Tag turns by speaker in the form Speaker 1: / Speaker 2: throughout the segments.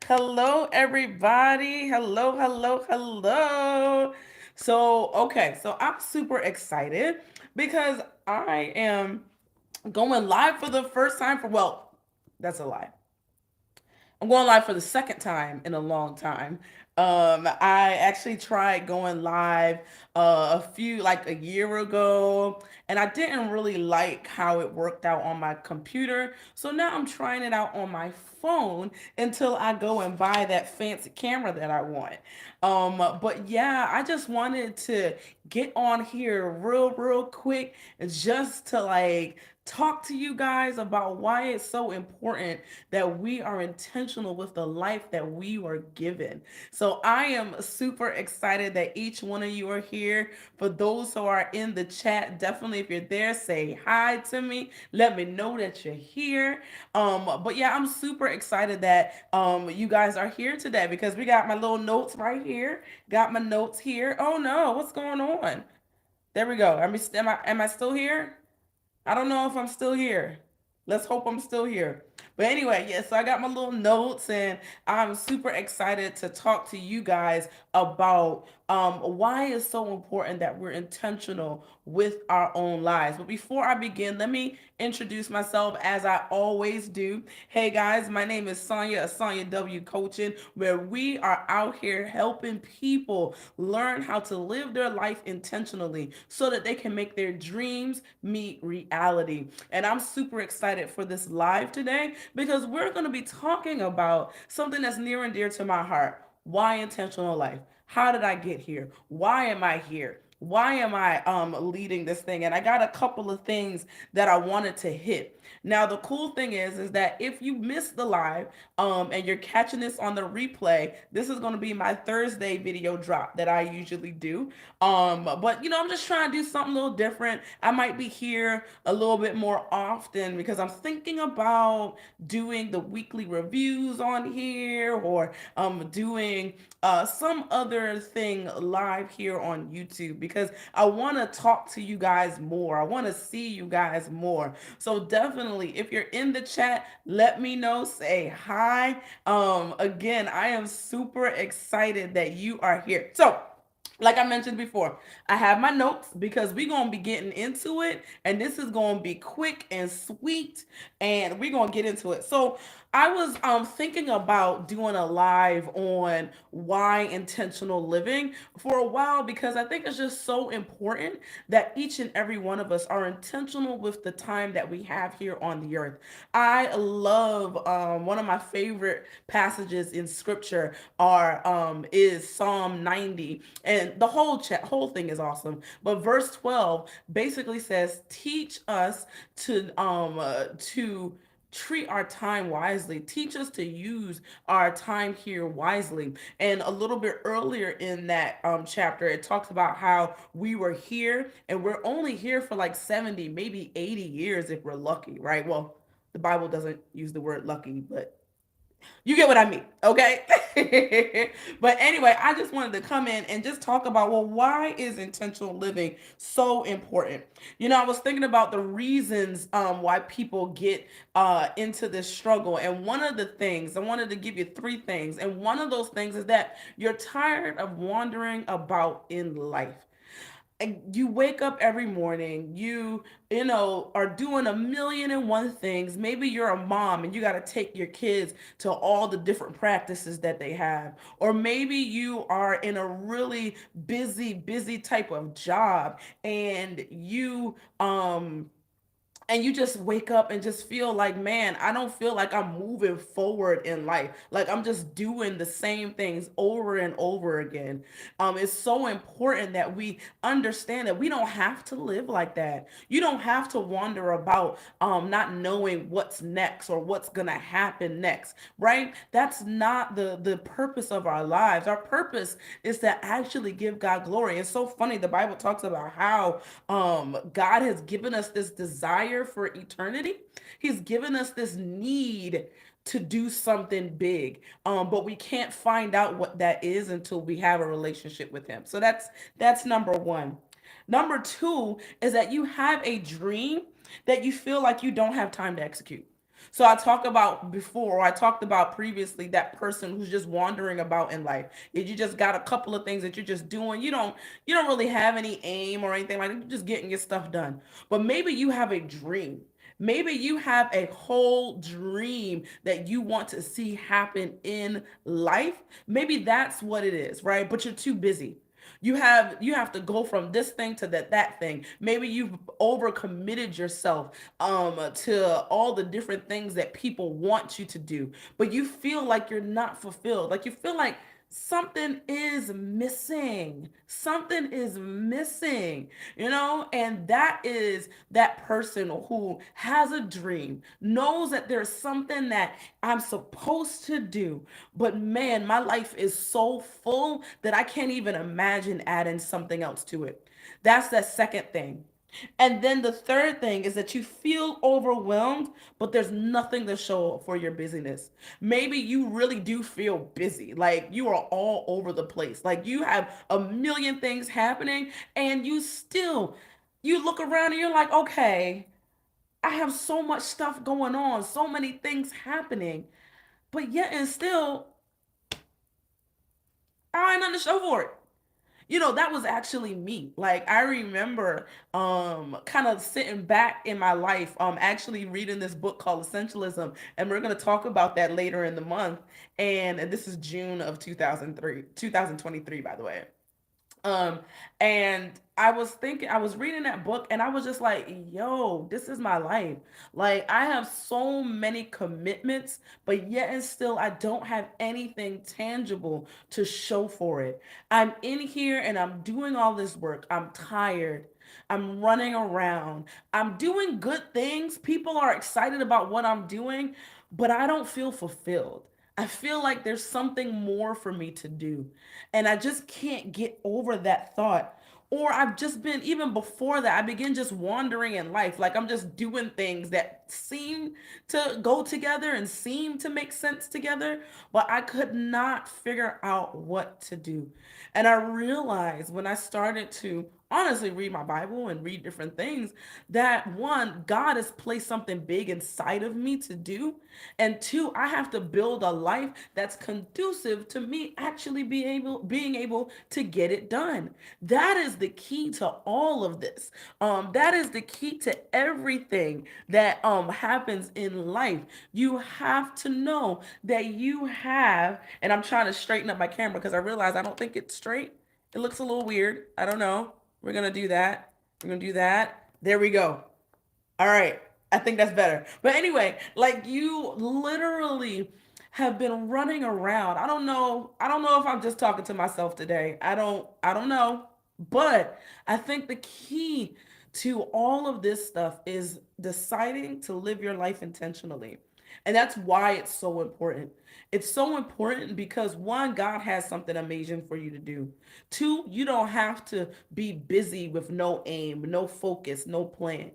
Speaker 1: Hello, everybody. Hello, hello, hello. So I'm super excited because I am going live for the first time that's a lie. I'm going live for the second time in a long time. I actually tried going live like a year ago, and I didn't really like how it worked out on my computer. So now I'm trying it out on my phone until I go and buy that fancy camera that I want. But yeah, I just wanted to get on here real quick just to talk to you guys about why it's so important that we are intentional with the life that we were given. So I am super excited that each one of you are here. For those who are in the chat, definitely if you're there, say hi to me. Let me know that you're here. But yeah, I'm super excited that you guys are here today because we got my little notes right here. Got my notes here. Oh no, what's going on? There we go. Am I still here? I don't know if I'm still here. Let's hope I'm still here. But anyway, yeah, so I got my little notes and I'm super excited to talk to you guys about why it's so important that we're intentional with our own lives. But before I begin, let me introduce myself as I always do. Hey guys, my name is Sonia of Sonia W Coaching, where we are out here helping people learn how to live their life intentionally so that they can make their dreams meet reality. And I'm super excited for this live today because we're going to be talking about something that's near and dear to my heart. Why intentional life? How did I get here? Why am I here? Why am I leading this thing? And I got a couple of things that I wanted to hit. Now the cool thing is that if you missed the live and you're catching this on the replay, this is going to be my Thursday video drop that I usually do. But I'm just trying to do something a little different. I might be here a little bit more often because I'm thinking about doing the weekly reviews on here or doing some other thing live here on YouTube because I want to talk to you guys more. I want to see you guys more. So definitely, if you're in the chat, let me know. Say hi. Again, I am super excited that you are here. So like I mentioned before, I have my notes because we're going to be getting into it, and this is going to be quick and sweet, and we're going to get into it. So I was thinking about doing a live on why intentional living for a while because I think it's just so important that each and every one of us are intentional with the time that we have here on the earth. I love one of my favorite passages in scripture are is Psalm 90, and the whole thing is awesome. But verse 12 basically says, "Teach us to treat our time wisely. Teach us to use our time here wisely." And a little bit earlier in that chapter, it talks about how we were here and we're only here for like 70, maybe 80 years if we're lucky, right? Well, the Bible doesn't use the word lucky, but you get what I mean, okay? But anyway, I just wanted to come in and just talk about, well, why is intentional living so important? I was thinking about the reasons why people get into this struggle. And one of the things, I wanted to give you three things. And one of those things is that you're tired of wandering about in life. And you wake up every morning, you are doing a million and one things. Maybe you're a mom and you got to take your kids to all the different practices that they have, or maybe you are in a really busy type of job, and you just wake up and just feel like, man, I don't feel like I'm moving forward in life. Like I'm just doing the same things over and over again. It's so important that we understand that we don't have to live like that. You don't have to wander about not knowing what's next or what's gonna happen next, right? That's not the purpose of our lives. Our purpose is to actually give God glory. It's so funny. The Bible talks about how God has given us this desire for eternity. He's given us this need to do something big, but we can't find out what that is until we have a relationship with Him. So that's number one. Number two is that you have a dream that you feel like you don't have time to execute. So I talk about before, or I talked about previously, that person who's just wandering about in life. If you just got a couple of things that you're just doing, you don't really have any aim or anything like that. You're just getting your stuff done. But maybe you have a dream. Maybe you have a whole dream that you want to see happen in life. Maybe that's what it is, right? But you're too busy. You have to go from this thing to that thing. Maybe you've overcommitted yourself to all the different things that people want you to do, but you feel like you're not fulfilled. Like you feel like something is missing. Something is missing, and that is that person who has a dream, knows that there's something that I'm supposed to do, but man, my life is so full that I can't even imagine adding something else to it. That's that second thing. And then the third thing is that you feel overwhelmed, but there's nothing to show for your busyness. Maybe you really do feel busy, like you are all over the place, like you have a million things happening, and you look around and you're like, okay, I have so much stuff going on, so many things happening, but yet and still, I ain't nothing to show for it. That was actually me. Like I remember kind of sitting back in my life, actually reading this book called Essentialism, and we're going to talk about that later in the month. And this is June of 2023, by the way. Um, and I was reading that book and I was just like, yo, this is my life. Like, I have so many commitments, but yet and still, I don't have anything tangible to show for it. I'm in here and I'm doing all this work. I'm tired. I'm running around. I'm doing good things. People are excited about what I'm doing, but I don't feel fulfilled. I feel like there's something more for me to do. And I just can't get over that thought. Or I've just been, even before that, I begin just wandering in life. Like I'm just doing things that seem to go together and seem to make sense together, but I could not figure out what to do. And I realized when I started to honestly read my Bible and read different things that one, God has placed something big inside of me to do. And two, I have to build a life that's conducive to me actually being able to get it done. That is the key to all of this. That is the key to everything that happens in life. You have to know that you have, and I'm trying to straighten up my camera because I realize I don't think it's straight. It looks a little weird. I don't know. We're gonna do that. We're gonna do that. There we go. All right. I think that's better. But anyway, like you literally have been running around. I don't know. I don't know if I'm just talking to myself today. I don't know. But I think the key to all of this stuff is deciding to live your life intentionally. And that's why it's so important. It's so important because one, God has something amazing for you to do. Two, you don't have to be busy with no aim, no focus, no plan.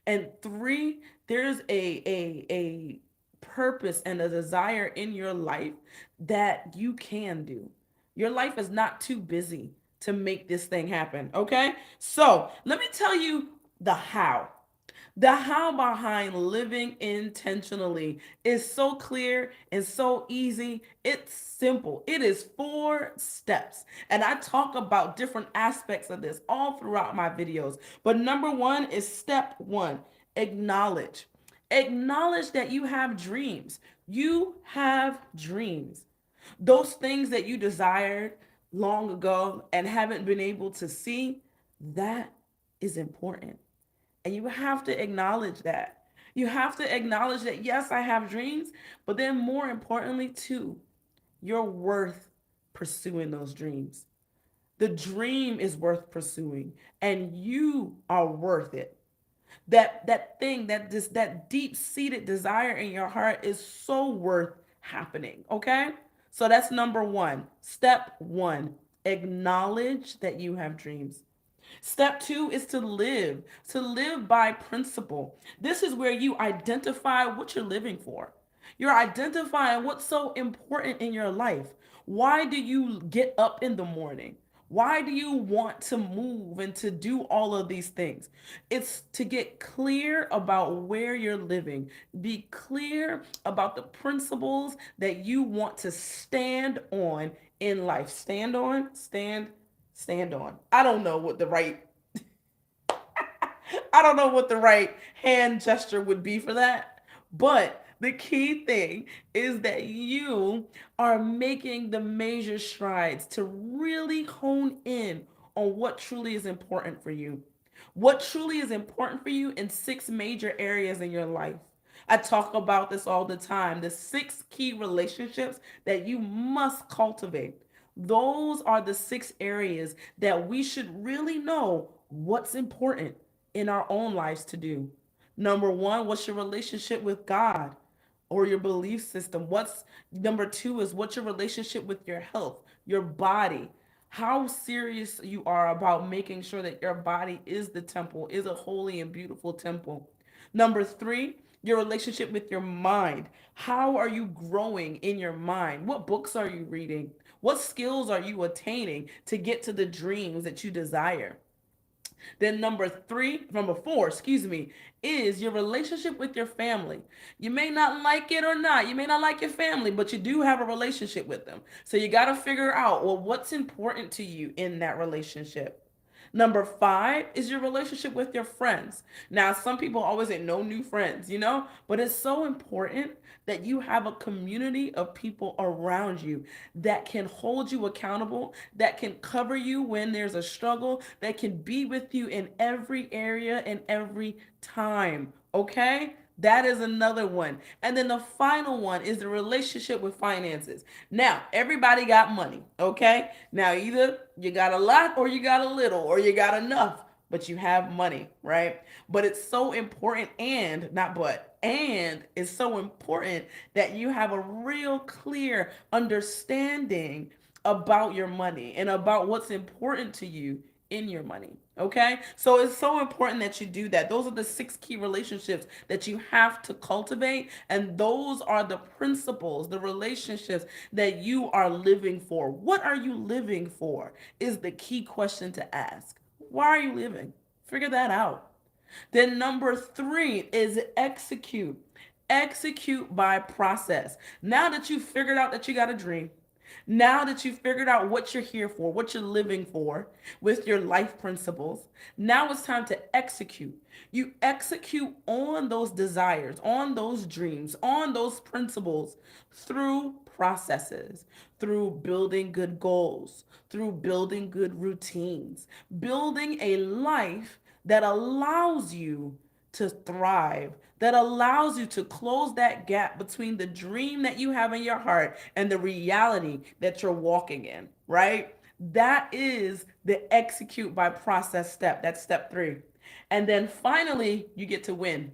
Speaker 1: And three, there's a purpose and a desire in your life that you can do. Your life is not too busy to make this thing happen. Okay. So let me tell you the how. The how behind living intentionally is so clear and so easy. It's simple. It is 4 steps. And I talk about different aspects of this all throughout my videos. But number one is step one, acknowledge. Acknowledge that you have dreams. You have dreams. Those things that you desired long ago and haven't been able to see, that is important. And you have to acknowledge that. You have to acknowledge that, yes, I have dreams, but then more importantly, too, you're worth pursuing those dreams. The dream is worth pursuing, and you are worth it. That thing, that deep-seated desire in your heart is so worth happening, okay? So that's number one. Step one, acknowledge that you have dreams. Step two is to live by principle. This is where you identify what you're living for. You're identifying what's so important in your life. Why do you get up in the morning? Why do you want to move and to do all of these things? It's to get clear about where you're living. Be clear about the principles that you want to stand on in life. Stand on, stand on. I don't know what the right hand gesture would be for that. But the key thing is that you are making the major strides to really hone in on what truly is important for you. What truly is important for you in six major areas in your life. I talk about this all the time. The six key relationships that you must cultivate. Those are the six areas that we should really know what's important in our own lives to do. Number one, what's your relationship with God or your belief system? What's number two is what's your relationship with your health, your body? How serious you are about making sure that your body is the temple, is a holy and beautiful temple. Number three, your relationship with your mind. How are you growing in your mind? What books are you reading? What skills are you attaining to get to the dreams that you desire? Then number four, excuse me, is your relationship with your family. You may not like it or not. You may not like your family, but you do have a relationship with them. So you got to figure out, well, what's important to you in that relationship. Number five is your relationship with your friends. Now, some people always say no new friends, but it's so important that you have a community of people around you that can hold you accountable, that can cover you when there's a struggle, that can be with you in every area and every time. Okay? That is another one. And then the final one is the relationship with finances. Now, everybody got money, okay? Now, either you got a lot or you got a little or you got enough, but you have money, right? But it's so important and it's so important that you have a real clear understanding about your money and about what's important to you in your money. Okay? So it's so important that you do that. Those are the six key relationships that you have to cultivate. And those are the principles, the relationships that you are living for. What are you living for? Is the key question to ask. Why are you living? Figure that out. Then number three is execute. Execute by process. Now that you've figured out that you got a dream, now that you've figured out what you're here for, what you're living for with your life principles, now it's time to execute. You execute on those desires, on those dreams, on those principles through processes, through building good goals, through building good routines, building a life that allows you to thrive, that allows you to close that gap between the dream that you have in your heart and the reality that you're walking in, right? That is the execute by process step. That's step three. And then finally, you get to win.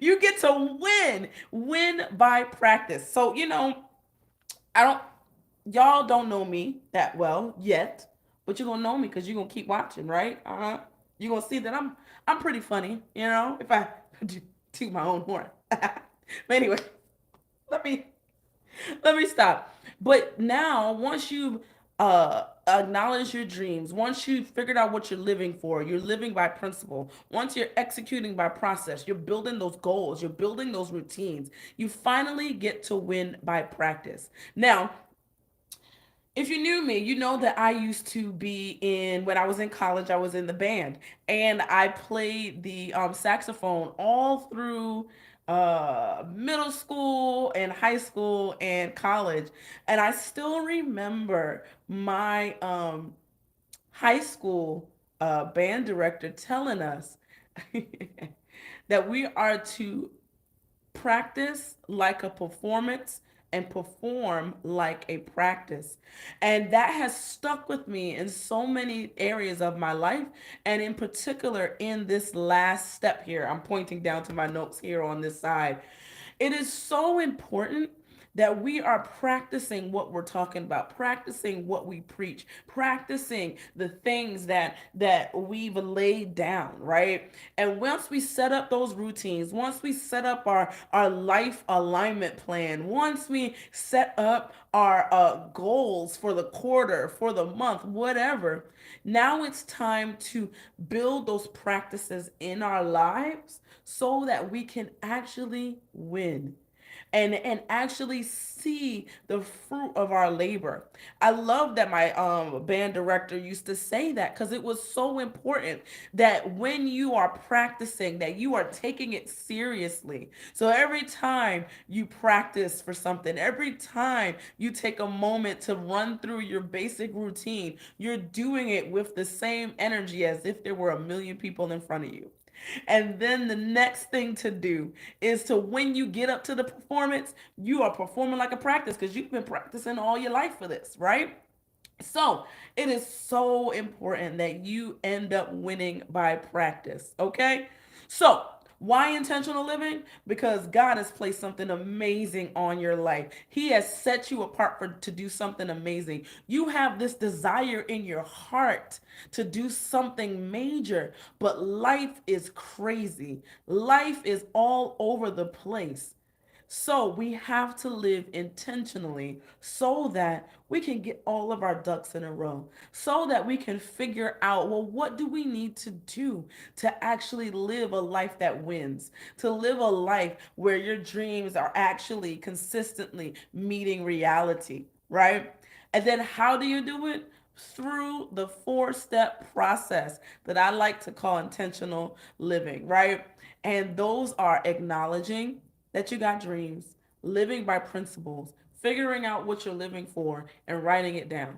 Speaker 1: You get to win by practice. So, I don't, y'all don't know me that well yet, but you're gonna know me because you're gonna keep watching, right? You're gonna see that I'm pretty funny, if I toot my own horn. But anyway, let me let me stop. But now, once you acknowledge your dreams, once you've figured out what you're living for, you're living by principle. Once you're executing by process, you're building those goals, you're building those routines. You finally get to win by practice. Now, if you knew me, you know that I used to be when I was in college, I was in the band and I played the saxophone all through middle school and high school and college. And I still remember my high school band director telling us that we are to practice like a performance and perform like a practice. And that has stuck with me in so many areas of my life. And in particular, in this last step here, I'm pointing down to my notes here on this side. It is so important that we are practicing what we're talking about, practicing what we preach, practicing the things that we've laid down, right? And once we set up those routines, once we set up our life alignment plan, once we set up our goals for the quarter, for the month, whatever, now it's time to build those practices in our lives so that we can actually win and actually see the fruit of our labor. I love that my band director used to say that because it was so important that when you are practicing that you are taking it seriously. So every time you practice for something, every time you take a moment to run through your basic routine, you're doing it with the same energy as if there were a million people in front of you. And then the next thing to do is to, when you get up to the performance, you are performing like a practice because you've been practicing all your life for this, right? So it is so important that you end up winning by practice, okay? So, why intentional living? Because God has placed something amazing on your life. He has set you apart for to do something amazing. You have this desire in your heart to do something major, but life is crazy. Life is all over the place. So we have to live intentionally so that we can get all of our ducks in a row, so that we can figure out, well, what do we need to do to actually live a life that wins, to live a life where your dreams are actually consistently meeting reality, right? And then how do you do it? Through the four-step process that I like to call intentional living, right? And those are acknowledging that you got dreams, living by principles, figuring out what you're living for, and writing it down.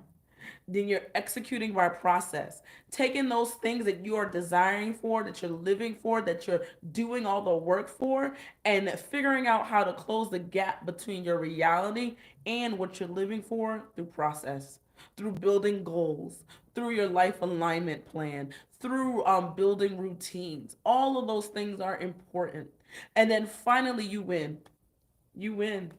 Speaker 1: Then you're executing by process, taking those things that you are desiring for, that you're living for, that you're doing all the work for, and figuring out how to close the gap between your reality and what you're living for through process, through building goals, through your life alignment plan, through building routines. All of those things are important. And then finally, you win. You win.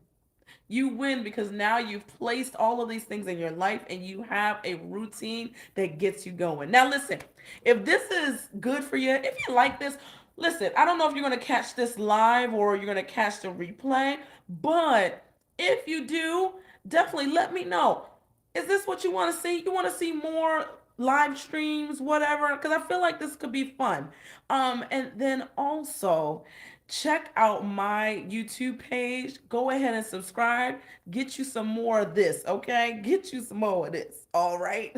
Speaker 1: You win because now you've placed all of these things in your life and you have a routine that gets you going. Now, listen, if this is good for you, if you like this, listen, I don't know if you're going to catch this live or you're going to catch the replay, but if you do, definitely let me know. Is this what you want to see? You want to see more live streams, whatever? Because I feel like this could be fun. And then also, check out my YouTube page. Go ahead and subscribe. Get you some more of this, okay? Get you some more of this, all right?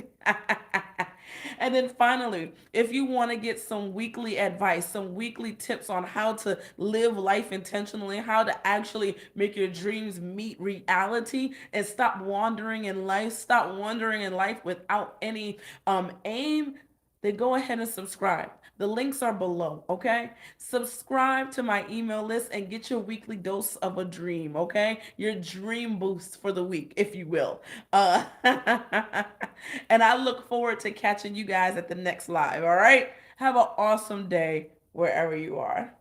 Speaker 1: And then finally, if you want to get some weekly advice, some weekly tips on how to live life intentionally, how to actually make your dreams meet reality and stop wandering in life, stop wandering in life without any aim, then go ahead and subscribe. The links are below, okay? Subscribe to my email list and get your weekly dose of a dream, okay? Your dream boost for the week, if you will. And I look forward to catching you guys at the next live, all right? Have an awesome day wherever you are.